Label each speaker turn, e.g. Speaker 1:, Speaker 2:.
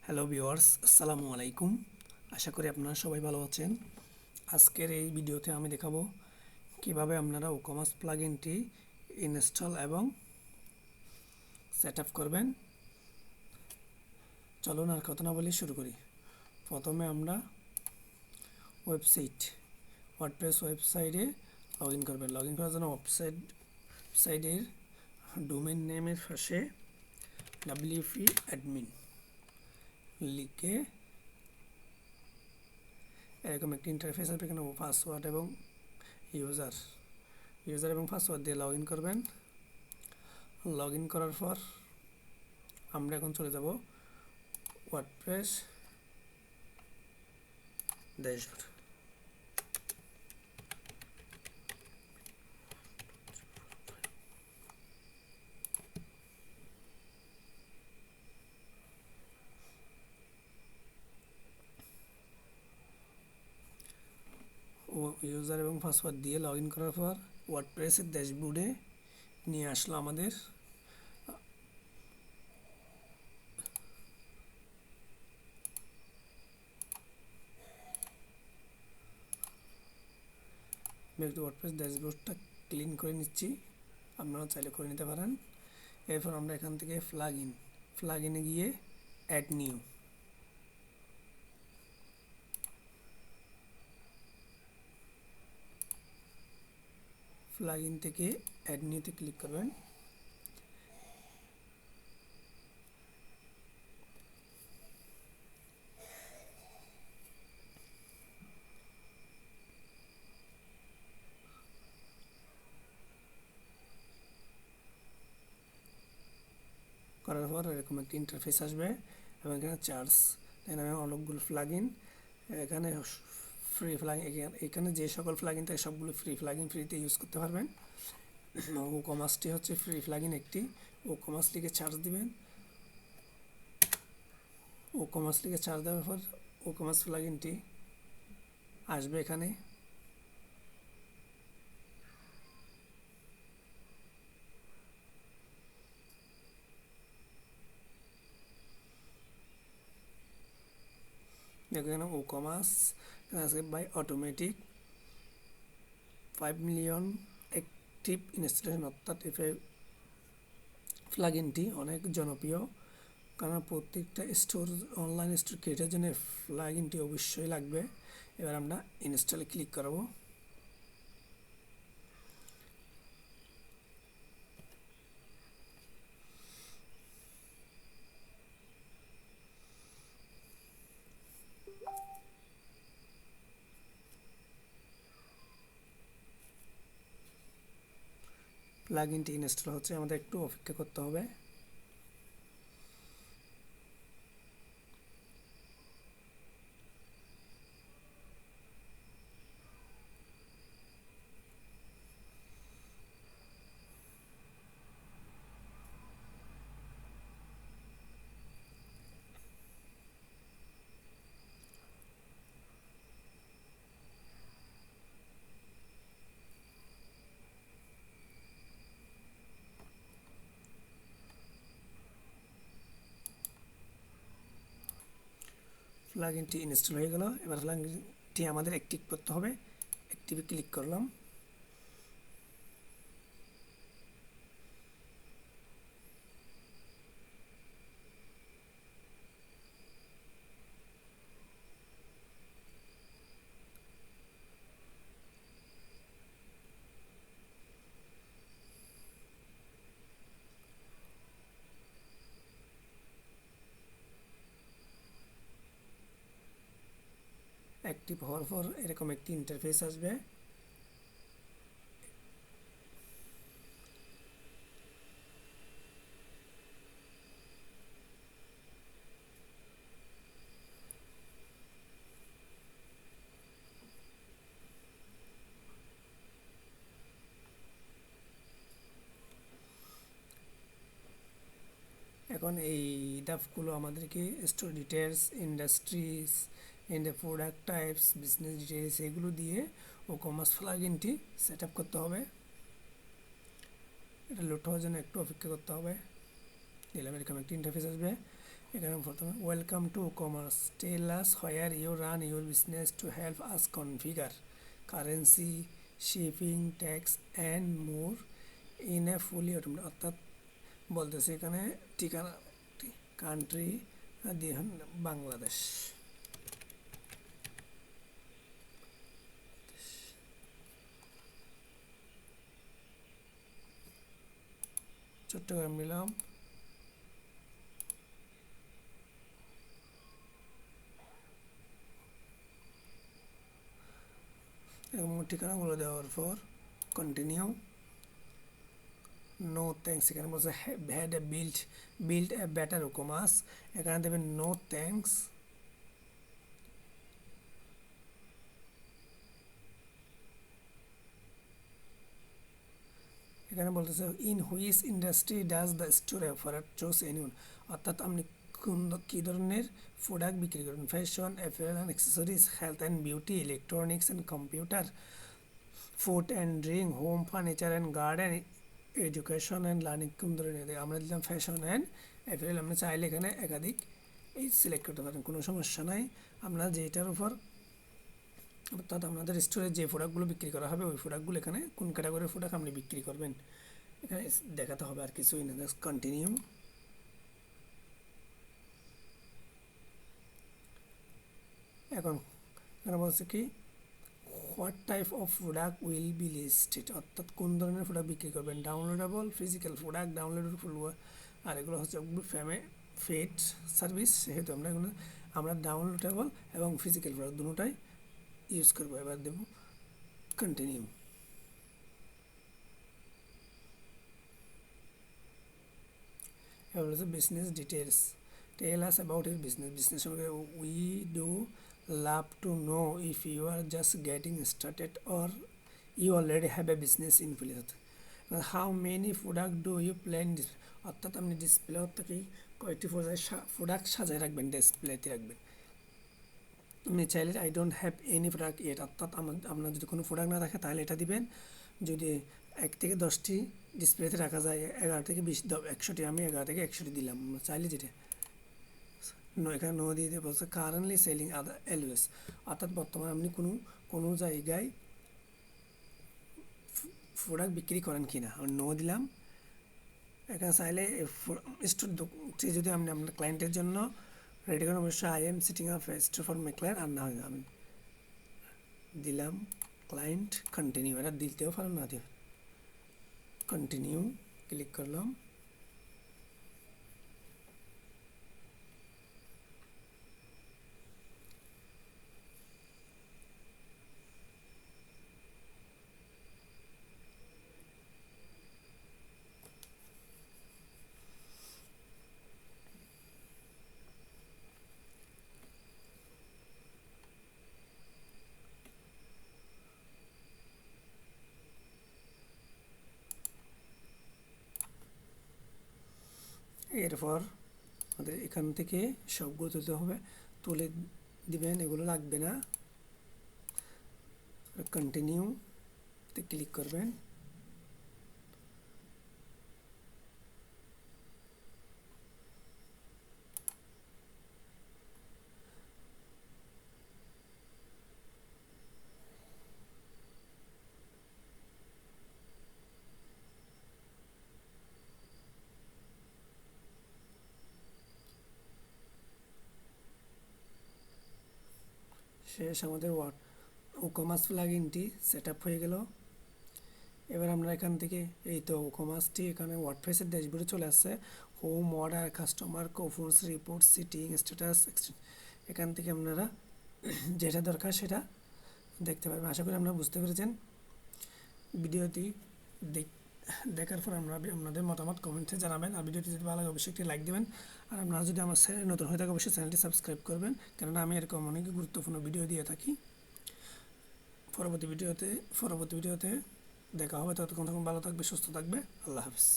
Speaker 1: Hello viewers, আসসালামু আলাইকুম। আশা করি আপনারা সবাই ভালো আছেন। আজকের এই ভিডিওতে আমি দেখাবো কিভাবে আপনারা WooCommerce প্লাগইনটি ইনস্টল এবং সেট আপ করবেন। চলুন আর কথা না বলে শুরু করি। প্রথমে আমরা ওয়ার্ডপ্রেস ওয়েবসাইটে লগ ইন করবেন। লগ ইন করার জন্য ওয়েবসাইটের ডোমেইন নেমের পাশে wp admin লিখে এরকম একটি ইন্টারফেস আসবে। এখানে পাসওয়ার্ড এবং ইউজার এবং পাসওয়ার্ড দিয়ে লগ ইন করবেন। লগ ইন করার পর আমরা এখন চলে যাব ওয়ার্ডপ্রেস ড্যাশবোর্ড। ইউজার এবং পাসওয়ার্ড দিয়ে লগ ইন করার পর ওয়ার্ডপ্রেসের ড্যাশবোর্ডে নিয়ে আসলো আমাদের। একটু ওয়ার্ডপ্রেস ড্যাশবোর্ডটা ক্লিন করে নিচ্ছি, আপনারা চাইলে করে নিতে পারেন। এরপর আমরা এখান থেকে প্লাগইনে গিয়ে অ্যাড নিউ প্লাগইন থেকে অ্যাড নিউতে ক্লিক করবেন। করার পর এরকম একটি ইন্টারফেস আসবে এবং এখানে চার্জ, এখানে অনেকগুলো প্লাগইন, এখানে ফ্রি প্লাগইন, এখানে যে সকল প্লাগইন থাকে সবগুলো ফ্রি প্লাগইন, ফ্রিতে ইউজ করতে পারবেন। WooCommerceটি হচ্ছে ফ্রি প্লাগইন একটি। WooCommerce লিখে চার্জ দিবেন। WooCommerce লিখে চার্জ দেওয়ার পর WooCommerce প্লাগইনটি আসবে এখানে। দেখো এখানে WooCommerce আসবে by automatic 5 million active installation, অর্থাৎ এই প্লাগইনটি অনেক জনপ্রিয়, কারণ প্রত্যেকটা অনলাইন স্টোর ক্রিয়েটের জন্য প্লাগইনটি অবশ্যই লাগবে। এবার আমরা ইনস্টলে ক্লিক করব। প্লাগইনটি ইনস্টল হচ্ছে, আমাদের একটু অপেক্ষা করতে হবে। প্লাগইনটি ইনস্টল হয়ে গেল। এবার প্লাগইনটি আমাদের অ্যাক্টিভ করতে হবে। অ্যাক্টিভে ক্লিক করলাম। অ্যাক্টিভ হওয়ার পর এরকম একটি ইন্টারফেস আসবে। এখন এই ধাপগুলো আমাদেরকে store details, industries, product types, business details এগুলো দিয়ে WooCommerce প্লাগইনটি সেট আপ করতে হবে। এটা লোড হওয়ার জন্য একটু অপেক্ষা করতে হবে। দিলাম, এরকম একটি ইন্টারফেস আসবে। এখানে প্রথমে welcome to commerce, tell us where you run your business to help us configure currency, shipping, tax and more in a fully automated. অর্থাৎ বলতেছে এখানে ঠিকানা, কান্ট্রি দিয়ে বাংলাদেশ, চট্টগ্রাম নিলাম, এবং ঠিকানাগুলো দেওয়ার পর কন্টিনিউ, নো থ্যাঙ্কস। এখানে বলছে had a build a better WooCommerce, এখানে দেবেন নো থ্যাঙ্কস। এখানে বলতেছে in which industry does the store offer choose anyone. অর্থাৎ আপনি কী ধরনের প্রোডাক্ট বিক্রি করেন, fashion, apparel and accessories, health and beauty, electronics and computer, food and drink, home furniture and garden, education and learning. কোন ধরনের, আমরা দিলাম ফ্যাশন অ্যান্ড অ্যাপারেল। আমরা চাইলে এখানে একাধিক এই সিলেক্ট করতে পারেন, কোনো সমস্যা নাই। আমরা যেটার উপর, অর্থাৎ আপনাদের স্টোরে যে প্রোডাক্টগুলো বিক্রি করা হবে ওই প্রোডাক্টগুলো এখানে কোন ক্যাটাগরির প্রোডাক্ট আপনি বিক্রি করবেন এখানে দেখাতে হবে, আর কিছুই না। Just continue. এখন এখানে বলছে কি what type of product will be listed, অর্থাৎ কোন ধরনের প্রোডাক্ট বিক্রি করবেন, ডাউনলোডেবল, ফিজিক্যাল প্রোডাক্ট, ডাউনলোডেবল ফুল, আর এগুলো হচ্ছে পেড সার্ভিস। সেহেতু আমরা ডাউনলোডেবল এবং ফিজিক্যাল প্রোডাক্ট দুটোটাই ইউজ করবো। এবার দেব কন্টিনিউ। এবার হচ্ছে business details, tell us about your business সম্পর্কে। We do love to know if you are just getting started or you already have a business in place. How many product do you plan, অর্থাৎ আপনি display থেকে কয়েকটি product সাজায় রাখবেন, ডিসপ্লেতে রাখবেন। আপনি চাইলে I don't have any product yet, অর্থাৎ আপনার যদি কোনো প্রোডাক্ট না রাখে তাহলে এটা দিবেন। যদি 1 থেকে 10টি ডিসপ্লেতে রাখা যায়, 11 থেকে 20, 100টি, আমি 11 থেকে 100টি দিলাম। চাইলে যেটা এখানে নো দিয়ে দিয়ে বলছে কারেন্টলি সেলিং আদার এলওয়েস, অর্থাৎ বর্তমানে আপনি কোনো জায়গায় প্রোডাক্ট বিক্রি করেন কি না, আমি নো দিলাম। এখানে চাইলে স্টোর যদি আপনি আপনার ক্লায়েন্টের জন্য রেডি করেন, অবশ্যই I am setting up store for my client, আর না হয় আমি দিলাম ক্লায়েন্ট, কন্টিনিউ। এটা দিতেও পারেন না দিয়ে কন্টিনিউ ক্লিক করলাম। এরপর আমাদের এখান থেকে সবগুলো তুলতে হবে, তুলে দিবেন, এগুলো লাগবে না। কন্টিনিউতে ক্লিক করবেন। শেষ, আমাদের WooCommerce প্লাগইনটি সেট আপ হয়ে গেল। এবার আমরা এখান থেকে এই তো WooCommerceটি এখানে ওয়ার্ডপ্রেসের ড্যাশবোর্ডে চলে আসছে। Home, order, customer, coupons, report, setting, status, এখান থেকে আপনারা যেটা দরকার সেটা দেখতে পারবেন। আশা করি আপনারা বুঝতে পেরেছেন। ভিডিওটি দেখার পর আপনাদের মতামত কমেন্টে জানাবেন, আর ভিডিওটি যদি ভালো লাগে অবশ্যই একটি লাইক দেবেন। আর আপনারা যদি আমার চ্যানেল নতুন হয়ে থাকে অবশ্যই চ্যানেলটি সাবস্ক্রাইব করবেন, কেননা আমি এরকম অনেক গুরুত্বপূর্ণ ভিডিও দিয়ে থাকি। পরবর্তী ভিডিওতে দেখা হবে। ততক্ষণ ভালো থাকবে, সুস্থ থাকবে। আল্লাহ হাফিজ।